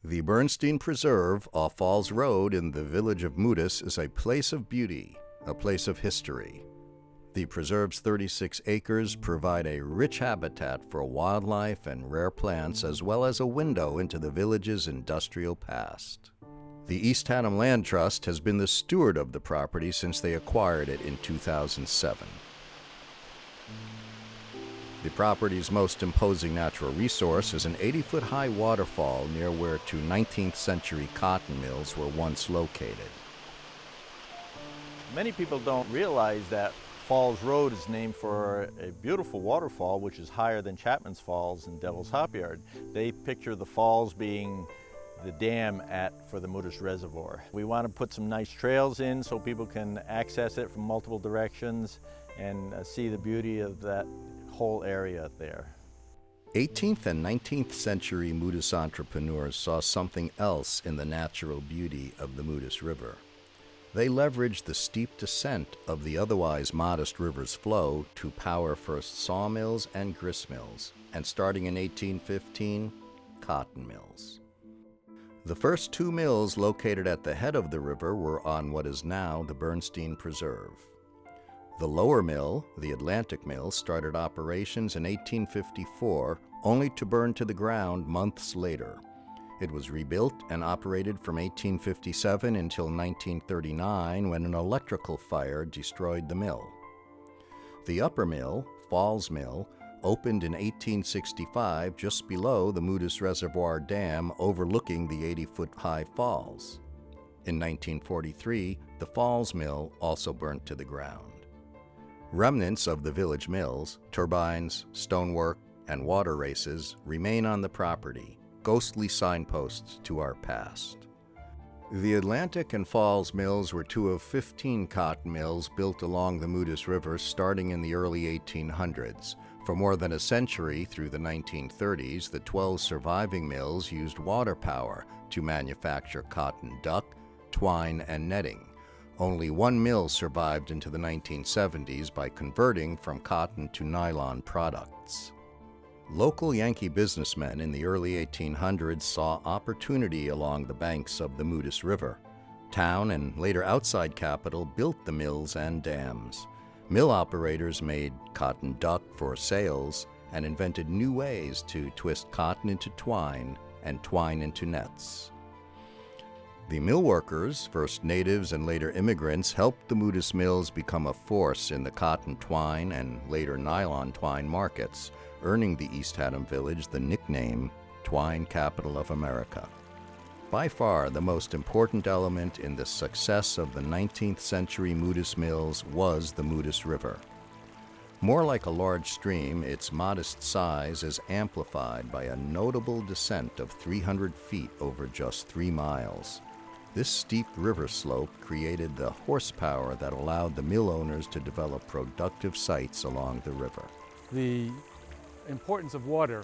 The Bernstein Preserve off Falls Road in the village of Moodus is a place of beauty, a place of history. The preserve's 36 acres provide a rich habitat for wildlife and rare plants, as well as a window into the village's industrial past. The East Haddam Land Trust has been the steward of the property since they acquired it in 2007. The property's most imposing natural resource is an 80-foot-high waterfall near where two 19th century cotton mills were once located. Many people don't realize that Falls Road is named for a beautiful waterfall which is higher than Chapman's Falls in Devil's Hop Yard. They picture the falls being the dam for the Moodus Reservoir. We want to put some nice trails in so people can access it from multiple directions and see the beauty of that whole area there. 18th and 19th century Moodus entrepreneurs saw something else in the natural beauty of the Moodus River. They leveraged the steep descent of the otherwise modest river's flow to power first sawmills and grist mills, and starting in 1815, cotton mills. The first two mills located at the head of the river were on what is now the Bernstein Preserve. The lower mill, the Atlantic Mill, started operations in 1854, only to burn to the ground months later. It was rebuilt and operated from 1857 until 1939, when an electrical fire destroyed the mill. The upper mill, Falls Mill, opened in 1865 just below the Moodus Reservoir Dam overlooking the 80-foot-high falls. In 1943, the Falls Mill also burnt to the ground. Remnants of the village mills, turbines, stonework, and water races remain on the property, ghostly signposts to our past. The Atlantic and Falls mills were two of 15 cotton mills built along the Moodus River starting in the early 1800s. For more than a century, through the 1930s, the 12 surviving mills used water power to manufacture cotton duck, twine, and netting. Only one mill survived into the 1970s by converting from cotton to nylon products. Local Yankee businessmen in the early 1800s saw opportunity along the banks of the Moodus River. Town and later outside capital built the mills and dams. Mill operators made cotton duck for sails and invented new ways to twist cotton into twine and twine into nets. The mill workers, first natives and later immigrants, helped the Moodus mills become a force in the cotton twine and later nylon twine markets, earning the East Haddam village the nickname Twine Capital of America. By far the most important element in the success of the 19th century Moodus mills was the Moodus River. More like a large stream, its modest size is amplified by a notable descent of 300 feet over just 3 miles. This steep river slope created the horsepower that allowed the mill owners to develop productive sites along the river. The importance of water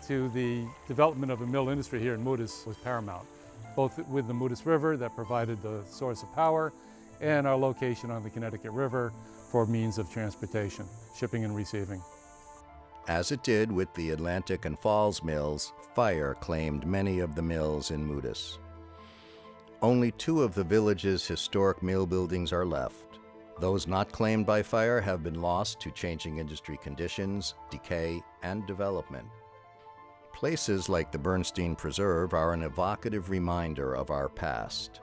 to the development of the mill industry here in Moodus was paramount, both with the Moodus River that provided the source of power and our location on the Connecticut River for means of transportation, shipping and receiving. As it did with the Atlantic and Falls mills, fire claimed many of the mills in Moodus. Only 2 of the village's historic mill buildings are left. Those not claimed by fire have been lost to changing industry conditions, decay, and development. Places like the Bernstein Preserve are an evocative reminder of our past.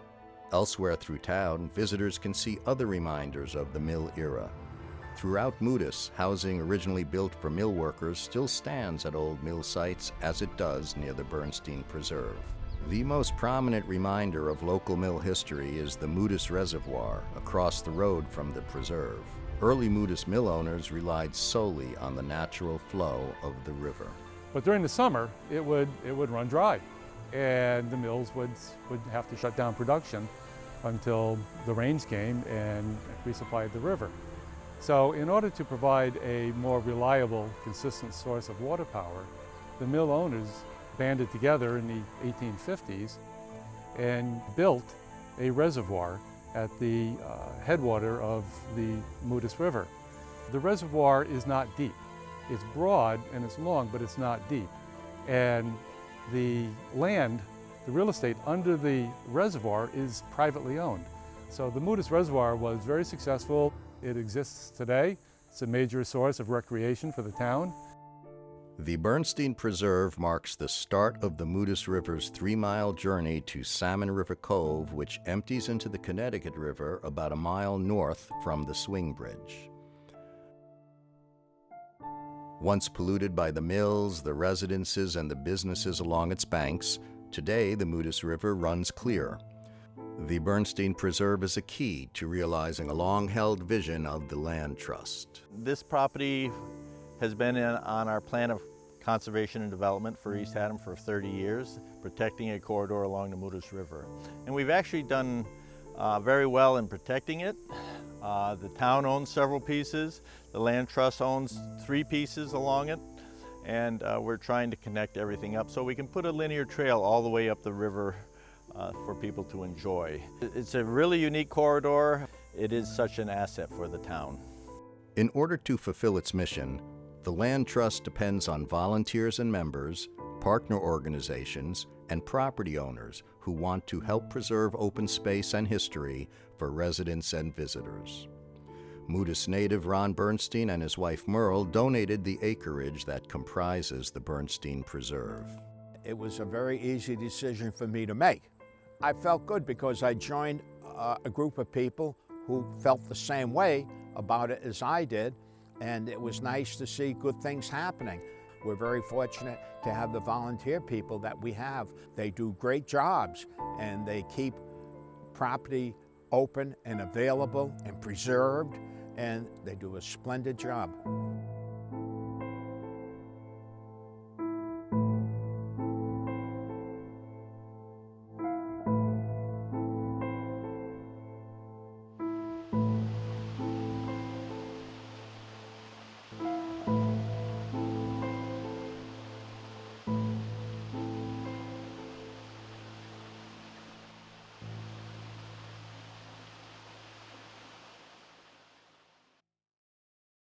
Elsewhere through town, visitors can see other reminders of the mill era. Throughout Moodus, housing originally built for mill workers still stands at old mill sites as it does near the Bernstein Preserve. The most prominent reminder of local mill history is the Moodus Reservoir across the road from the preserve. Early Moodus mill owners relied solely on the natural flow of the river. But during the summer, it would run dry, and the mills would have to shut down production until the rains came and resupplied the river. So in order to provide a more reliable, consistent source of water power, the mill owners banded together in the 1850s and built a reservoir at the headwater of the Moodus River. The reservoir is not deep. It's broad and it's long, but it's not deep. And the land the real estate under the reservoir is privately owned. So the Moodus Reservoir was very successful. It exists today. It's a major source of recreation for the town. The Bernstein Preserve marks the start of the Moodus River's 3-mile journey to Salmon Cove, which empties into the Connecticut River about a mile north from the swing bridge. Once polluted by the mills, the residences, and the businesses along its banks, today the Moodus River runs clear. The Bernstein Preserve is a key to realizing a long-held vision of the land trust. This property has been on our plan of conservation and development for East Haddam for 30 years, protecting a corridor along the Moodus River. And we've actually done very well in protecting it. The town owns several pieces, the land trust owns 3 pieces along it, and we're trying to connect everything up so we can put a linear trail all the way up the river for people to enjoy. It's a really unique corridor. It is such an asset for the town. In order to fulfill its mission, the Land Trust depends on volunteers and members, partner organizations, and property owners who want to help preserve open space and history for residents and visitors. Moodus native Ron Bernstein and his wife Merle donated the acreage that comprises the Bernstein Preserve. It was a very easy decision for me to make. I felt good because I joined a group of people who felt the same way about it as I did, and it was nice to see good things happening. We're very fortunate to have the volunteer people that we have. They do great jobs, and they keep property open and available and preserved, and they do a splendid job.